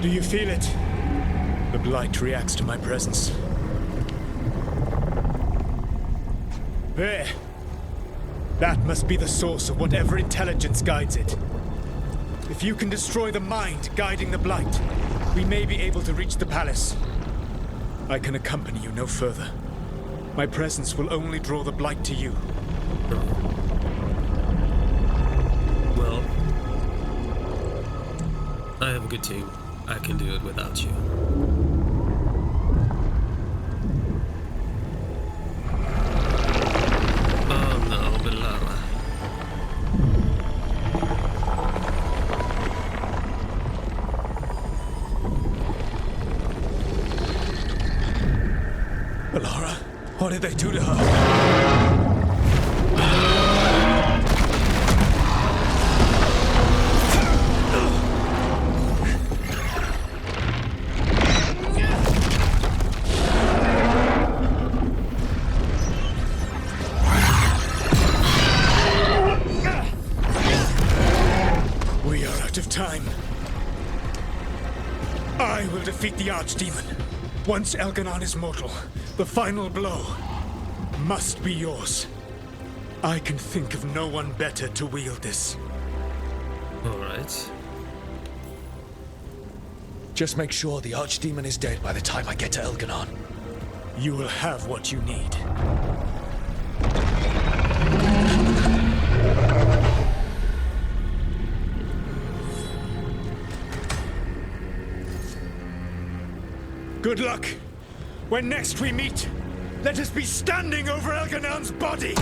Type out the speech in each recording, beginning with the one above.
Do you feel it? The blight reacts to my presence. There. That must be the source of whatever intelligence guides it. If you can destroy the mind guiding the blight, we may be able to reach the palace. I can accompany you no further. My presence will only draw the blight to you. Well, I have a good team. I can do it without you. Oh no, Belara. Belara, what did they do to her? Time. I will defeat the Archdemon. Once Elgar'nan is mortal, the final blow must be yours. I can think of no one better to wield this. All right. Just make sure the Archdemon is dead by the time I get to Elgar'nan. You will have what you need. Good luck. When next we meet, let us be standing over Elgar'nan's body!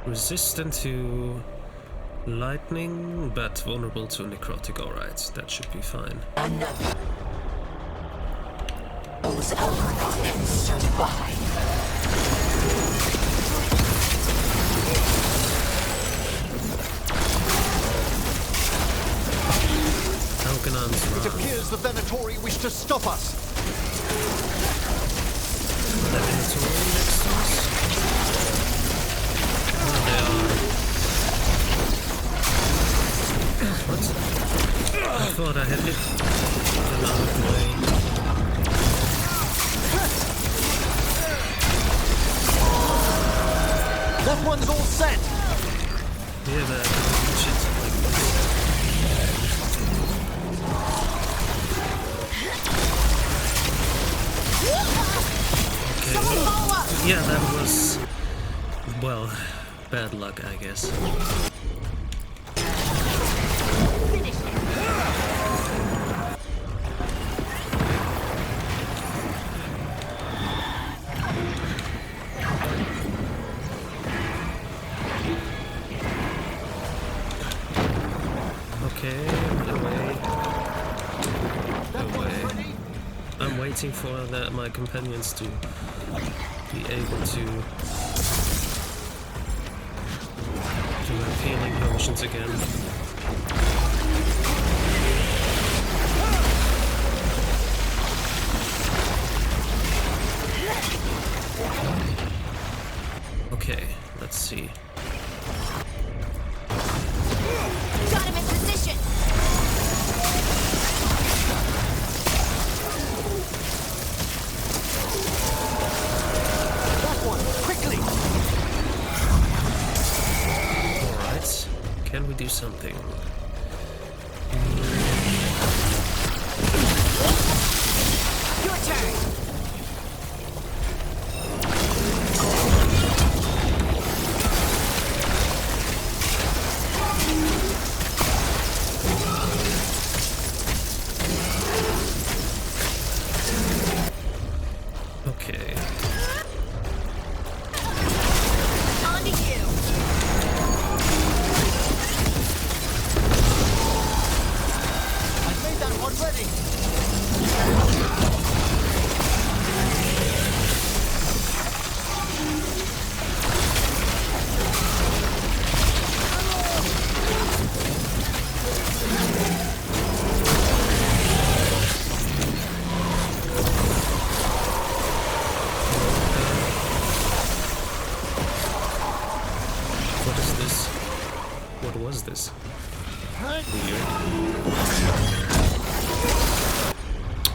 Resistant to lightning, but vulnerable to necrotic. Alright, that should be fine. Those Elgar'nan can survive. Elgar'nan's It wrath. appears the Venatori wish to stop us. The Venatori next to us? What? I thought I had hit another way. That one's all set. Yeah, that shit's like okay. Yeah, that was, well, bad luck, I guess. Okay, away. I'm waiting for my companions to be able to have healing potions again. Okay, let's see. Got him in position. That one, quickly. All right, can we do something? Your turn. Okay. On to you. I've made that one ready.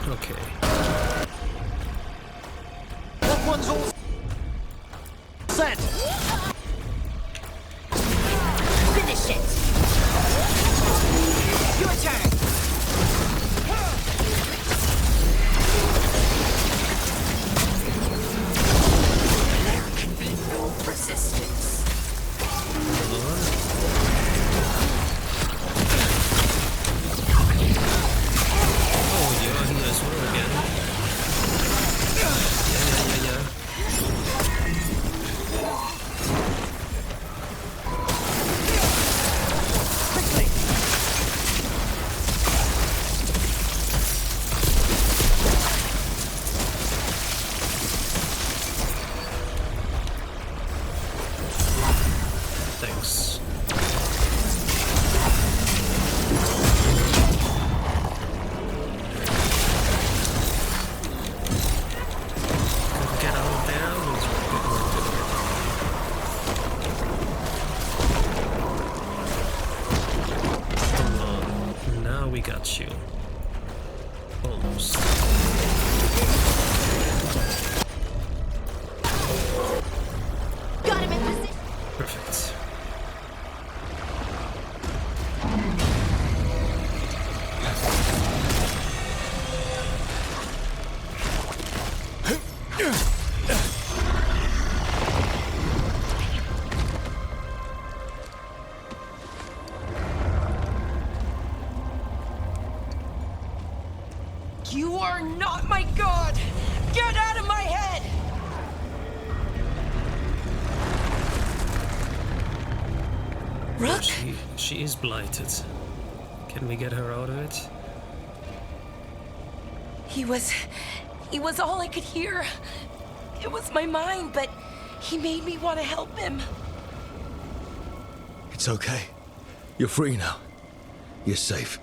Okay. That one's all set. Finish it. Your turn. There can be no resistance. Oh, you're here as well again. Yeah. Quickly. Thanks. Get out of there. Come on. Now we got you. Almost. Got him in position. Perfect. You are not my god! Get out of my head! Rook? She is blighted. Can we get her out of it? He was all I could hear. It was my mind, but he made me want to help him. It's okay. You're free now. You're safe.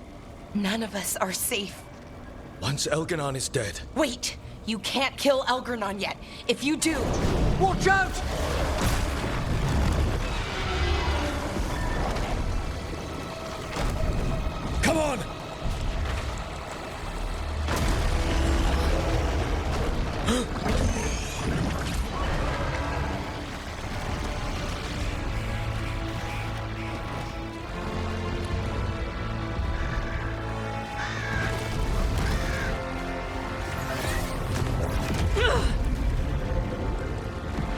None of us are safe. Once Elgar'nan is dead, Wait! You can't kill Elgar'nan yet. If you do, Watch out! come on!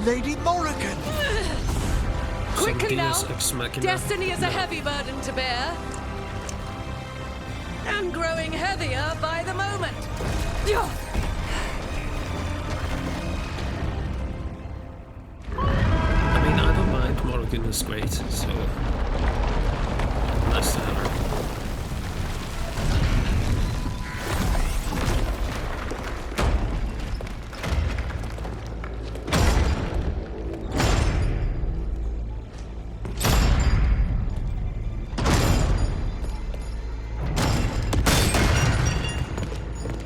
Lady Morrigan! Quickly now! Deus Ex Machina. Destiny is a heavy burden to bear. And growing heavier by the moment. I mean, I don't mind. Morrigan is great, so nice to have her.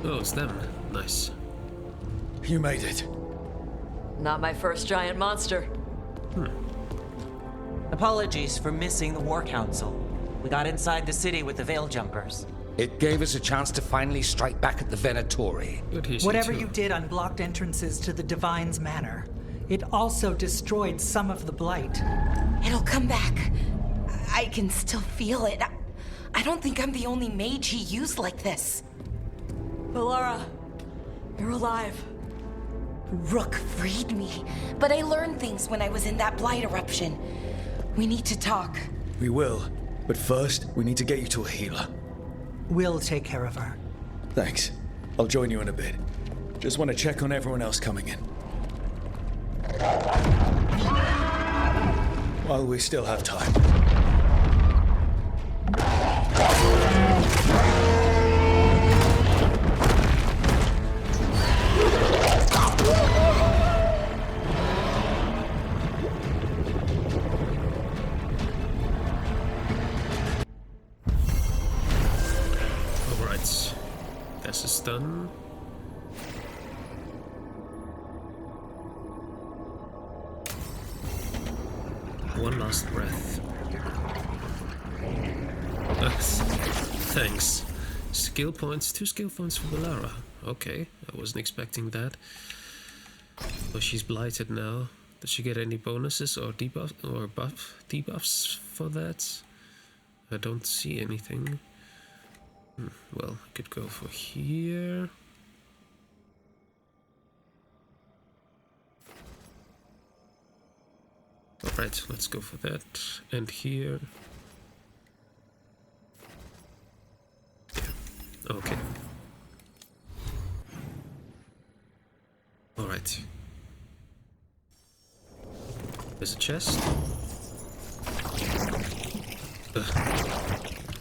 Oh, it's them. Nice. You made it. Not my first giant monster. Apologies for missing the War Council. We got inside the city with the Veil Jumpers. It gave us a chance to finally strike back at the Venatori. Good he's Whatever here you too. did unblocked entrances to the Divine's Manor. It also destroyed some of the Blight. it'll come back. I can still feel it. I don't think I'm the only mage he used like this. Valara, you're alive. Rook freed me, but I learned things when I was in that blight eruption. We need to talk. We will. But first, we need to get you to a healer. We'll take care of her. Thanks. I'll join you in a bit. Just want to check on everyone else coming in. While we still have time. Alright. This is done. One last breath. Thanks. Skip skill points. 2 skill points for Velara. Okay, I wasn't expecting that. Well, she's blighted now. Does she get any bonuses or debuffs for that? I don't see anything. Well, I could go for here. Alright, let's go for that. And here. Yeah. Okay. Alright. There's a chest.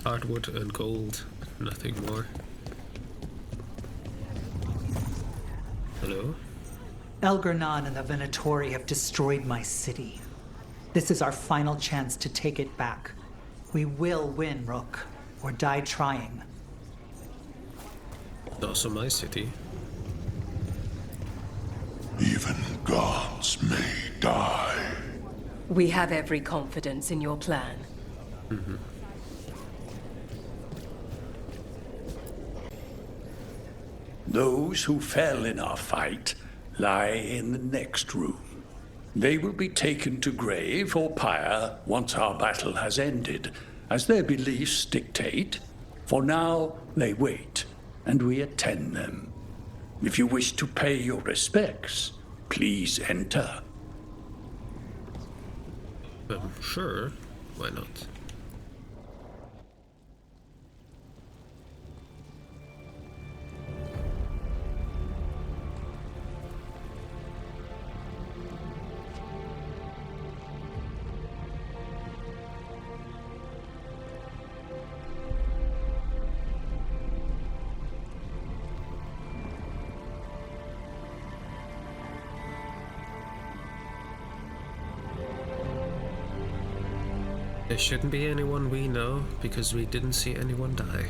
Hardwood and gold, nothing more. Hello? Elgar'nan and the Venatori have destroyed my city. This is our final chance to take it back. We will win, Rook, or die trying. Also my city. Even gods may die. We have every confidence in your plan. Mm-hmm. Those who fell in our fight lie in the next room. They will be taken to grave or pyre once our battle has ended, as their beliefs dictate. For now, they wait, and we attend them. If you wish to pay your respects, please enter. Sure. Why not? There shouldn't be anyone we know, because we didn't see anyone die.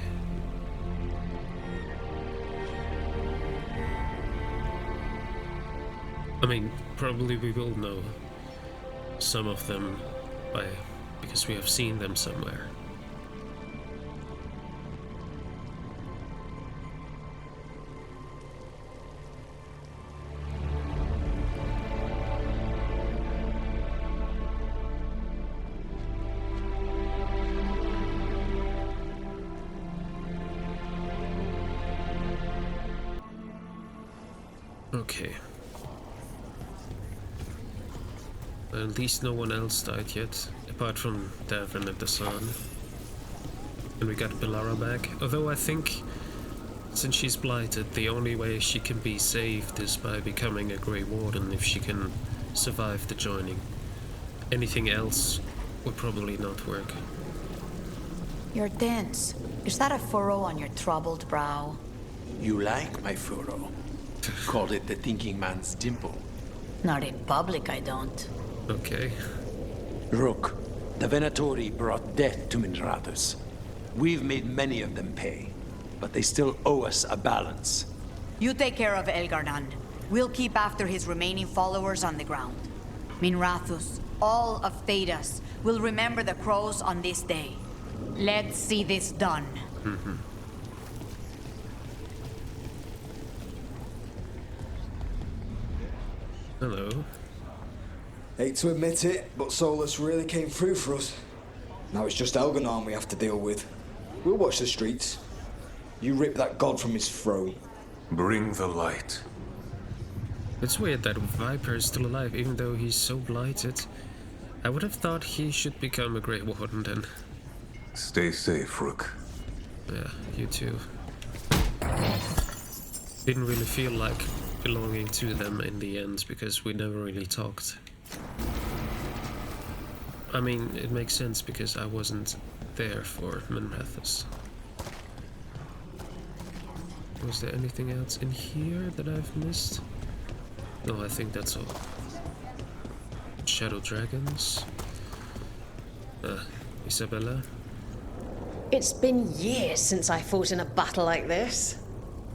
I mean, probably we will know some of them because we have seen them somewhere. Okay. At least no one else died yet, apart from Davin and the Sun. And we got Velara back. Although I think, since she's blighted, the only way she can be saved is by becoming a Grey Warden if she can survive the joining. Anything else would probably not work. You're dense. Is that a furrow on your troubled brow? You like my furrow? Call it the thinking man's dimple. Not in public, I don't. Okay. Rook, the Venatori brought death to Minrathous. We've made many of them pay, but they still owe us a balance. You take care of Elgar'nan. We'll keep after his remaining followers on the ground. Minrathous, all of Thedas, will remember the crows on this day. Let's see this done. Mm-hmm. Hello. Hate to admit it, but Solus really came through for us. Now it's just Elgar'nan we have to deal with. We'll watch the streets. You rip that god from his throne. Bring the light. It's weird that Viper is still alive, even though he's so blighted. I would have thought he should become a Grey Warden then. Stay safe, Rook. Yeah, you too. Didn't really feel like belonging to them in the end, because we never really talked. I mean, it makes sense because I wasn't there for Minrathous. Was there anything else in here that I've missed? No, I think that's all. Shadow dragons. Isabella. It's been years since I fought in a battle like this.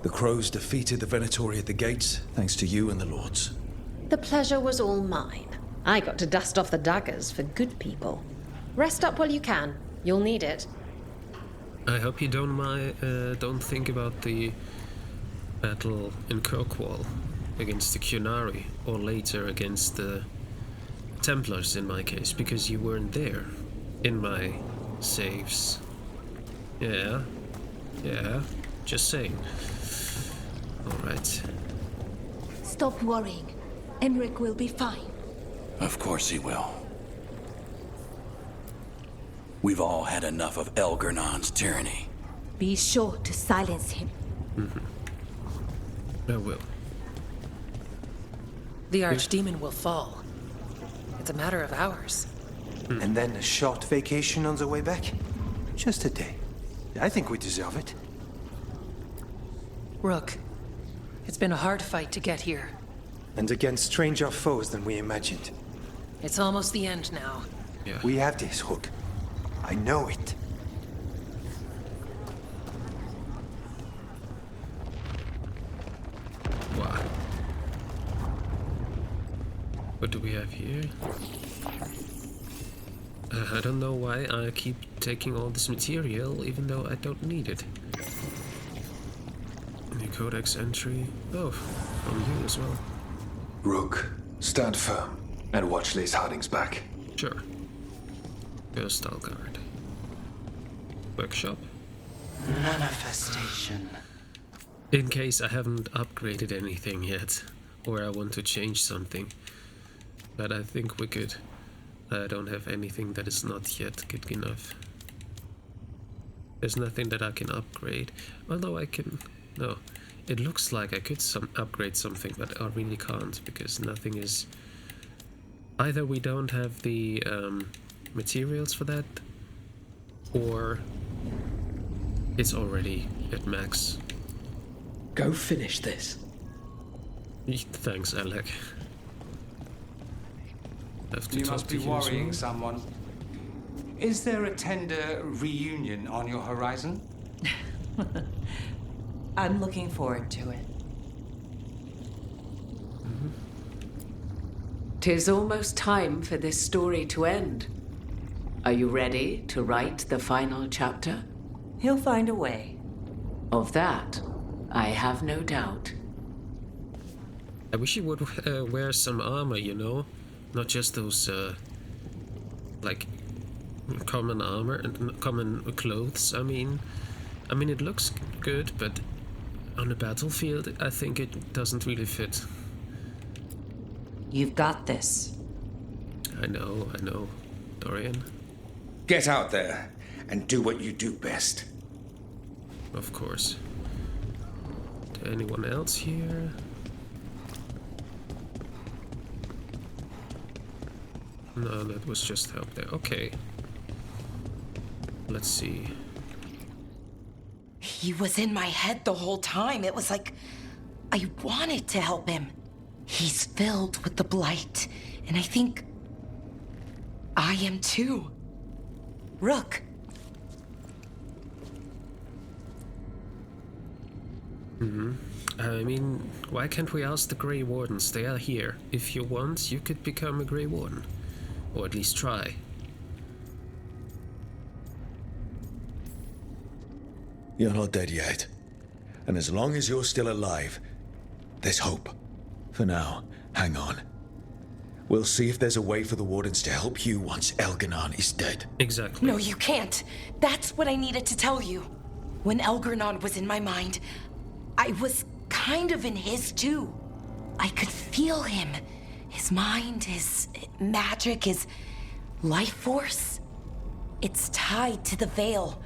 The crows defeated the Venatori at the gates, thanks to you and the lords. The pleasure was all mine. I got to dust off the daggers for good people. Rest up while you can. You'll need it. I hope you don't think about the battle in Kirkwall against the Qunari, or later against the Templars in my case, because you weren't there in my saves. Yeah, just saying. Alright. Stop worrying. Emmerich will be fine. Of course he will. We've all had enough of Elgar'nan's tyranny. Be sure to silence him. I will. The Archdemon will fall. It's a matter of hours. And then a short vacation on the way back? Just a day. I think we deserve it. Rook, it's been a hard fight to get here. And against stranger foes than we imagined. It's almost the end now. Yeah. We have this, Rook. I know it. Wow. What do we have here? I don't know why I keep taking all this material, even though I don't need it. New codex entry. Oh, from you as well. Rook, stand firm and watch Lace Harding's back. Sure. Ghost Elgard. Workshop. Manifestation. In case I haven't upgraded anything yet, or I want to change something. But I think we're good. I don't have anything that is not yet good enough. There's nothing that I can upgrade. Although I can... No. It looks like I could upgrade something, but I really can't, because nothing is... Either we don't have the materials for that, or it's already at max. Go finish this. Thanks, Alec. You must be worrying someone. Is there a tender reunion on your horizon? I'm looking forward to it. Tis almost time for this story to end. Are you ready to write the final chapter? He'll find a way. Of that, I have no doubt. I wish he would wear some armor, you know? Not just those, like, common armor and common clothes. I mean, it looks good, but on the battlefield, I think it doesn't really fit. You've got this. I know, Dorian. Get out there and do what you do best. Of course. Anyone else here? No, that was just help there. Okay. Let's see. He was in my head the whole time. It was like I wanted to help him. He's filled with the blight, and I think I am too. Rook. I mean, why can't we ask the Grey Wardens? They are here. If you want, you could become a Grey Warden. Or at least try. You're not dead yet. And as long as you're still alive, there's hope. For now, hang on. We'll see if there's a way for the Wardens to help you once Elgar'nan is dead. Exactly. No, you can't. That's what I needed to tell you. When Elgar'nan was in my mind, I was kind of in his too. I could feel him. His mind, his magic, his life force. It's tied to the Veil.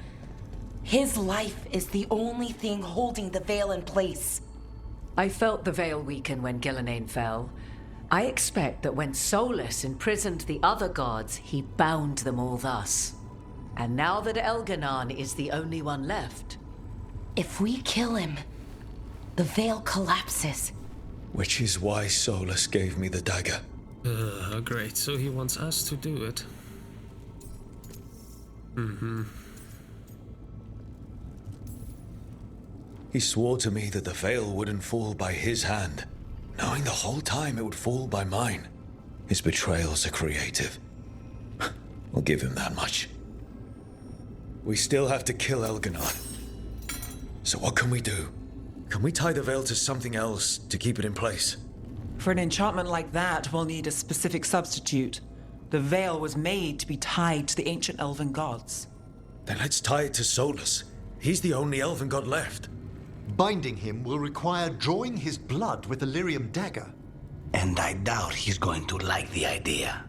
His life is the only thing holding the Veil in place. I felt the Veil weaken when Gillenane fell. I expect that when Solus imprisoned the other gods, he bound them all thus. And now that Elgar'nan is the only one left... If we kill him, the Veil collapses. Which is why Solus gave me the dagger. Great. So he wants us to do it. He swore to me that the Veil wouldn't fall by his hand, knowing the whole time it would fall by mine. His betrayals are creative. I'll give him that much. We still have to kill Elgar'nan. So what can we do? Can we tie the veil to something else to keep it in place? For an enchantment like that, we'll need a specific substitute. The veil was made to be tied to the ancient elven gods. Then let's tie it to Solus. He's the only elven god left. Binding him will require drawing his blood with the lyrium dagger. And I doubt he's going to like the idea.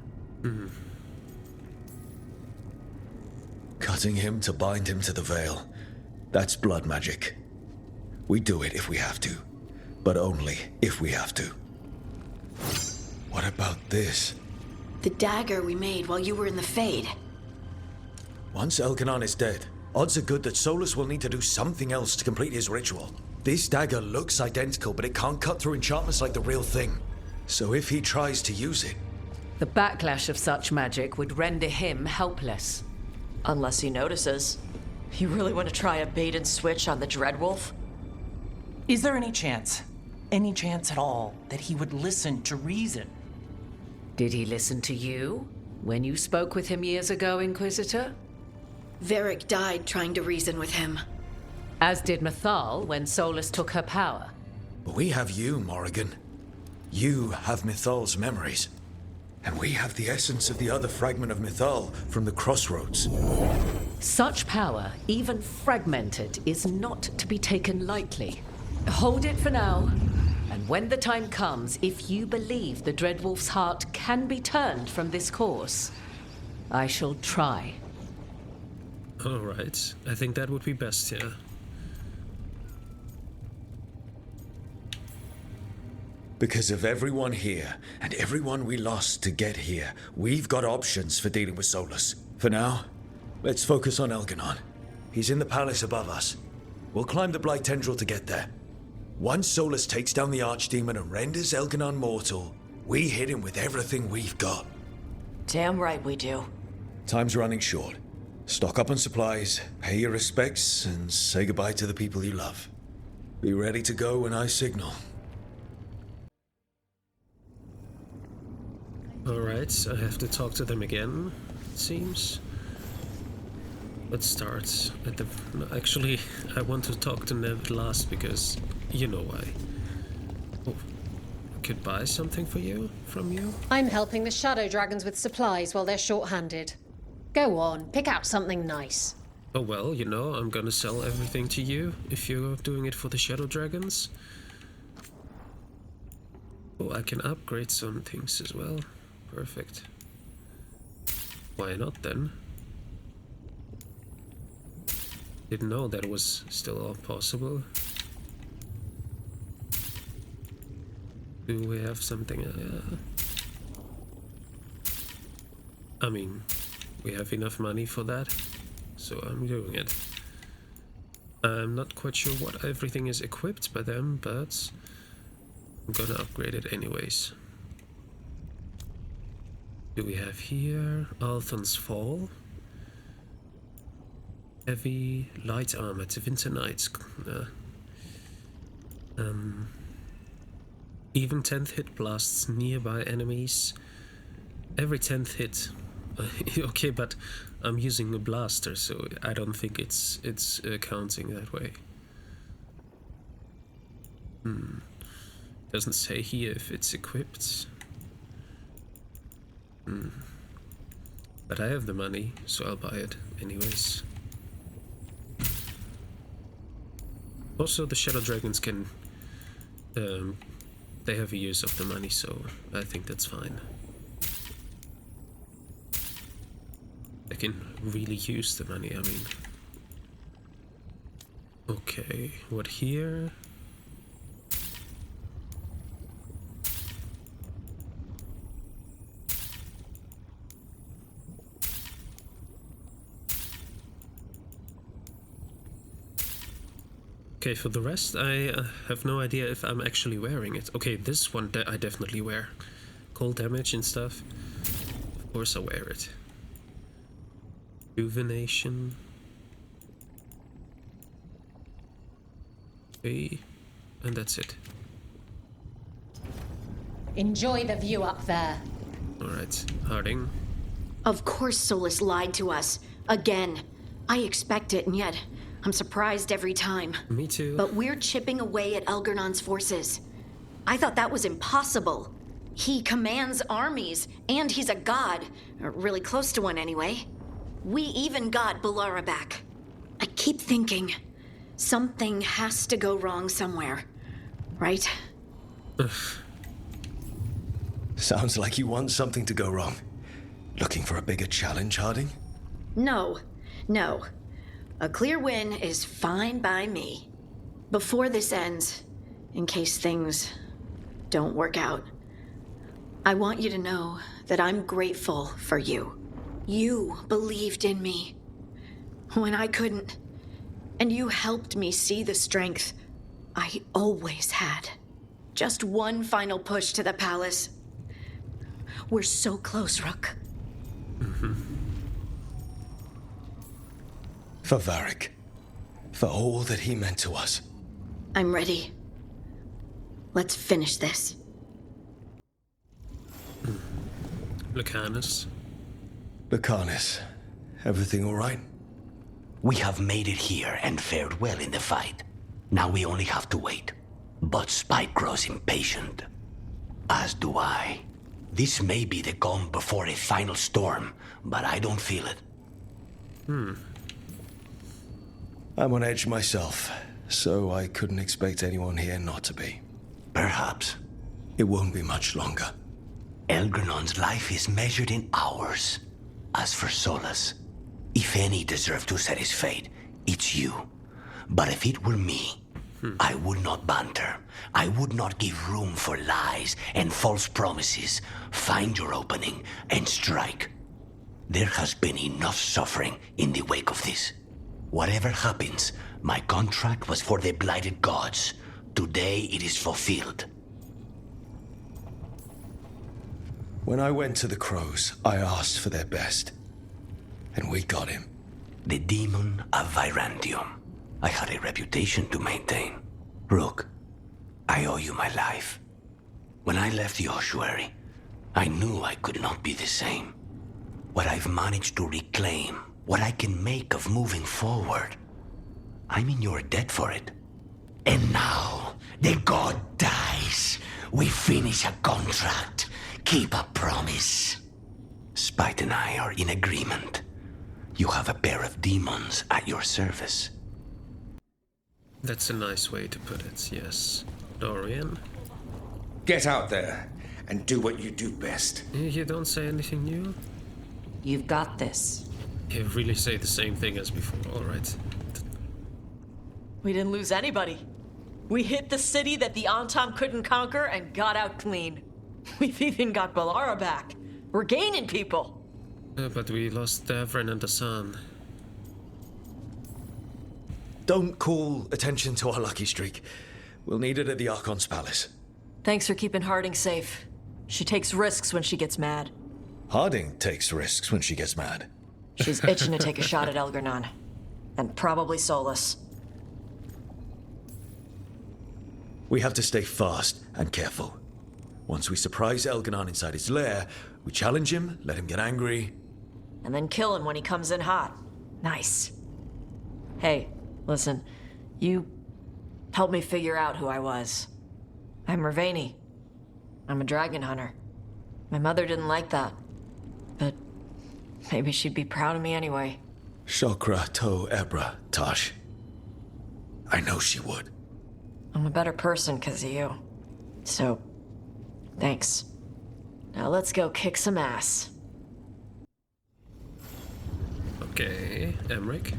Cutting him to bind him to the veil. That's blood magic. We do it if we have to, but only if we have to. What about this? The dagger we made while you were in the Fade. Once Elgar'nan is dead, odds are good that Solus will need to do something else to complete his ritual. This dagger looks identical, but it can't cut through enchantments like the real thing. So if he tries to use it... The backlash of such magic would render him helpless. Unless he notices. You really want to try a bait and switch on the Dreadwolf? Is there any chance at all, that he would listen to reason? Did he listen to you when you spoke with him years ago, Inquisitor? Varric died trying to reason with him. As did Mythal when Solus took her power. But we have you, Morrigan. You have Mythal's memories. And we have the essence of the other fragment of Mythal from the Crossroads. Such power, even fragmented, is not to be taken lightly. Hold it for now. And when the time comes, if you believe the Dreadwolf's heart can be turned from this course, I shall try. Alright, I think that would be best, yeah. Because of everyone here, and everyone we lost to get here, we've got options for dealing with Solus. For now, let's focus on Elgar'nan. He's in the palace above us. We'll climb the Blight Tendril to get there. Once Solus takes down the Archdemon and renders Elgar'nan mortal, we hit him with everything we've got. Damn right we do. Time's running short. Stock up on supplies, pay your respects, and say goodbye to the people you love. Be ready to go when I signal. Alright, I have to talk to them again, it seems. Let's start at the... No, actually, I want to talk to Nev last because you know why. Oh, I could buy something for you, from you? I'm helping the Shadow Dragons with supplies while they're short-handed. Go on, pick out something nice. Oh well, you know, I'm gonna sell everything to you if you're doing it for the Shadow Dragons. Oh, I can upgrade some things as well. Perfect. Why not then? Didn't know that was still all possible. Do we have something? I mean, we have enough money for that, so I'm doing it. I'm not quite sure what everything is equipped by them, but I'm gonna upgrade it anyways. Do we have here Althon's Fall? Heavy light armor to Winter Knights. Even 10th hit blasts nearby enemies. Every 10th hit. Okay, but I'm using a blaster, so I don't think it's counting that way. Doesn't say here if it's equipped. But I have the money, so I'll buy it anyways. Also, the Shadow Dragons can... they have a use of the money, so I think that's fine. They can really use the money, I mean. Okay, what here? Okay, for the rest, I have no idea if I'm actually wearing it. Okay, this one I definitely wear. Cold damage and stuff. Of course I wear it. Rejuvenation. Okay, and that's it. Enjoy the view up there. Alright, Harding. Of course Solus lied to us. Again. I expect it, and yet I'm surprised every time. Me too. But we're chipping away at Elgar'nan's forces. I thought that was impossible. He commands armies, and he's a god. Or really close to one, anyway. We even got Balara back. I keep thinking, something has to go wrong somewhere. Right? Sounds like you want something to go wrong. Looking for a bigger challenge, Harding? No. A clear win is fine by me. Before this ends, in case things don't work out, I want you to know that I'm grateful for you. You believed in me when I couldn't, and you helped me see the strength I always had. Just one final push to the palace. We're so close, Rook. For Varric. For all that he meant to us. I'm ready. Let's finish this. Lucanus. Lucanus. Everything all right? We have made it here and fared well in the fight. Now we only have to wait. But Spike grows impatient. As do I. This may be the calm before a final storm, but I don't feel it. I'm on edge myself, so I couldn't expect anyone here not to be. Perhaps. It won't be much longer. Elgar'nan's life is measured in hours. As for Solus, if any deserve to set his fate, it's you. But if it were me, I would not banter. I would not give room for lies and false promises. Find your opening and strike. There has been enough suffering in the wake of this. Whatever happens, my contract was for the blighted gods. Today it is fulfilled. When I went to the Crows, I asked for their best. And we got him. The demon of Virantium. I had a reputation to maintain. Rook, I owe you my life. When I left the ossuary, I knew I could not be the same. What I've managed to reclaim, what I can make of moving forward, I'm in your debt for it. And now, the god dies. We finish a contract, keep a promise. Spite and I are in agreement. You have a pair of demons at your service. That's a nice way to put it, yes. Dorian? Get out there and do what you do best. You don't say anything new? You've got this. You really say the same thing as before, alright. We didn't lose anybody. We hit the city that the Antam couldn't conquer and got out clean. We've even got Balara back. We're gaining people. But we lost Davrin and Hassan. Don't call attention to our lucky streak. We'll need it at the Archon's palace. Thanks for keeping Harding safe. She takes risks when she gets mad. Harding takes risks when she gets mad. She's itching to take a shot at Elgar'nan. And probably Solus. We have to stay fast and careful. Once we surprise Elgar'nan inside his lair, we challenge him, let him get angry. And then kill him when he comes in hot. Nice. Hey, listen. You helped me figure out who I was. I'm Ravani. I'm a dragon hunter. My mother didn't like that. But maybe she'd be proud of me anyway. Shokra to Ebra, Tosh. I know she would. I'm a better person because of you. So, thanks. Now let's go kick some ass. Okay, Emmerich.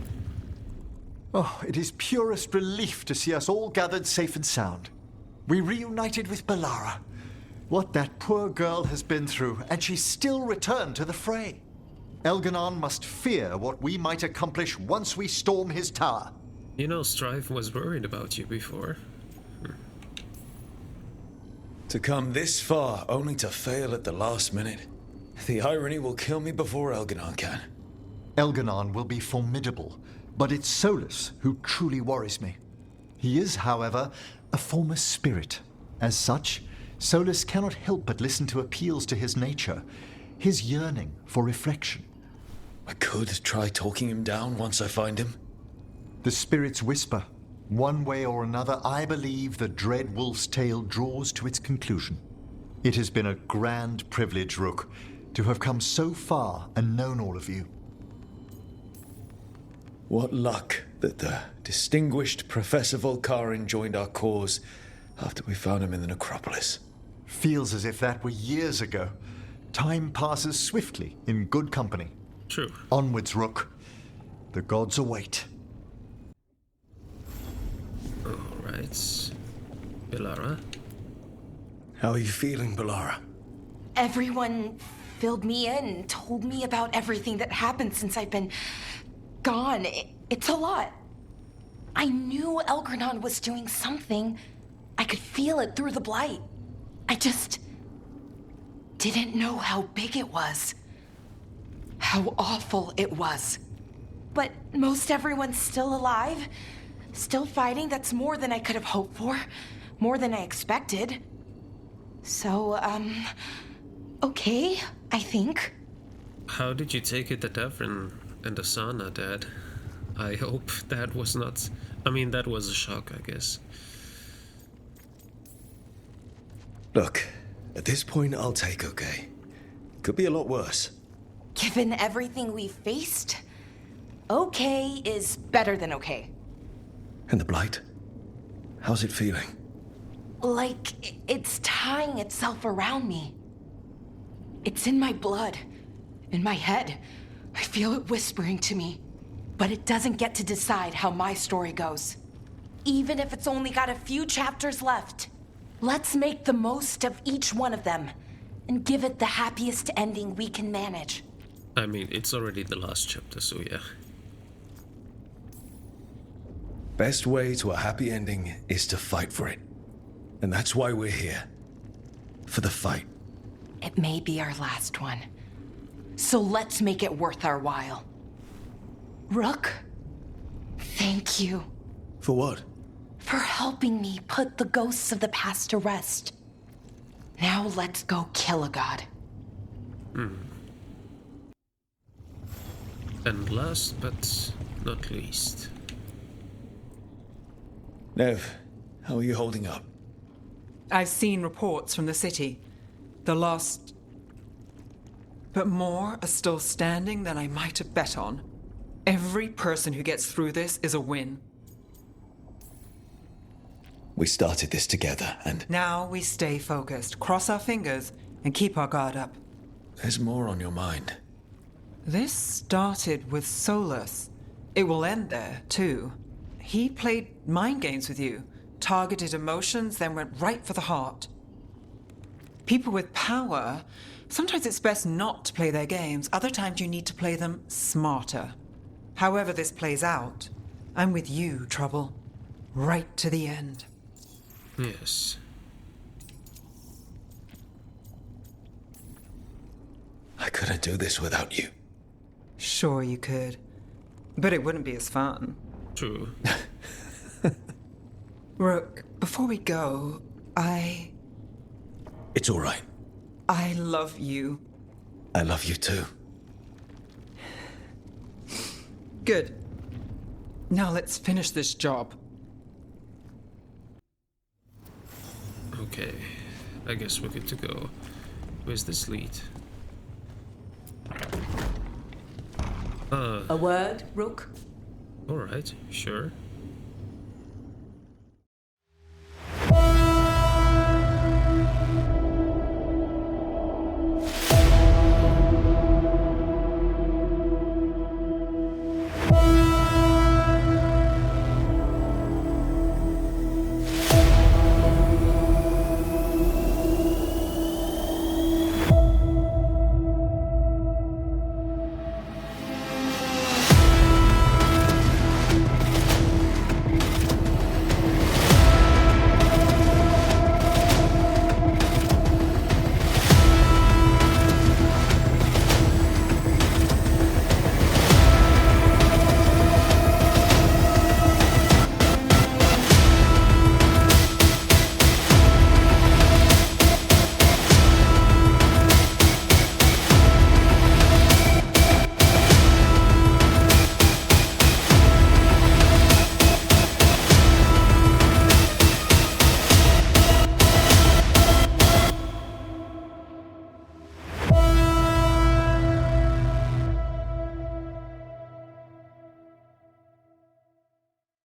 Oh, it is purest relief to see us all gathered safe and sound. We reunited with Balara. What that poor girl has been through, and she still returned to the fray. Elgar'nan must fear what we might accomplish once we storm his tower. You know, Strife was worried about you before. To come this far, only to fail at the last minute. The irony will kill me before Elgar'nan can. Elgar'nan will be formidable, but it's Solus who truly worries me. He is, however, a former spirit. As such, Solus cannot help but listen to appeals to his nature, his yearning for reflection. I could try talking him down once I find him. The spirits whisper. One way or another, I believe the dread wolf's tale draws to its conclusion. It has been a grand privilege, Rook, to have come so far and known all of you. What luck that the distinguished Professor Volkarin joined our cause after we found him in the necropolis. Feels as if that were years ago. Time passes swiftly in good company. True. Onwards, Rook. The gods await. Alright. Belara? How are you feeling, Belara? Everyone filled me in, told me about everything that happened since I've been gone. It's a lot. I knew Elgar'nan was doing something. I could feel it through the blight. I just didn't know how big it was. How awful it was. But most everyone's still alive. Still fighting. That's more than I could have hoped for. More than I expected. So, okay, I think. How did you take it that Davrin and Asana died? I hope that was not... I mean, that was a shock, I guess. Look, at this point I'll take okay. Could be a lot worse. Given everything we've faced, okay is better than okay. And the blight? How's it feeling? Like it's tying itself around me. It's in my blood, in my head. I feel it whispering to me. But it doesn't get to decide how my story goes. Even if it's only got a few chapters left. Let's make the most of each one of them and give it the happiest ending we can manage. I mean, it's already the last chapter, so yeah. Best way to a happy ending is to fight for it. And that's why we're here. For the fight. It may be our last one. So let's make it worth our while. Rook, thank you. For what? For helping me put the ghosts of the past to rest. Now let's go kill a god. And last but not least. Nev, how are you holding up? I've seen reports from the city. The lost... But more are still standing than I might have bet on. Every person who gets through this is a win. We started this together, and... Now we stay focused, cross our fingers, and keep our guard up. There's more on your mind. This started with Solus. It will end there, too. He played mind games with you, targeted emotions, then went right for the heart. People with power, sometimes it's best not to play their games. Other times you need to play them smarter. However this plays out, I'm with you, Trouble. Right to the end. Yes. I couldn't do this without you. Sure you could. But it wouldn't be as fun. True. Rook, before we go, It's all right. I love you. I love you too. Good. Now let's finish this job. Okay. I guess we're good to go. Where's this lead? A word, Rook? Alright, sure.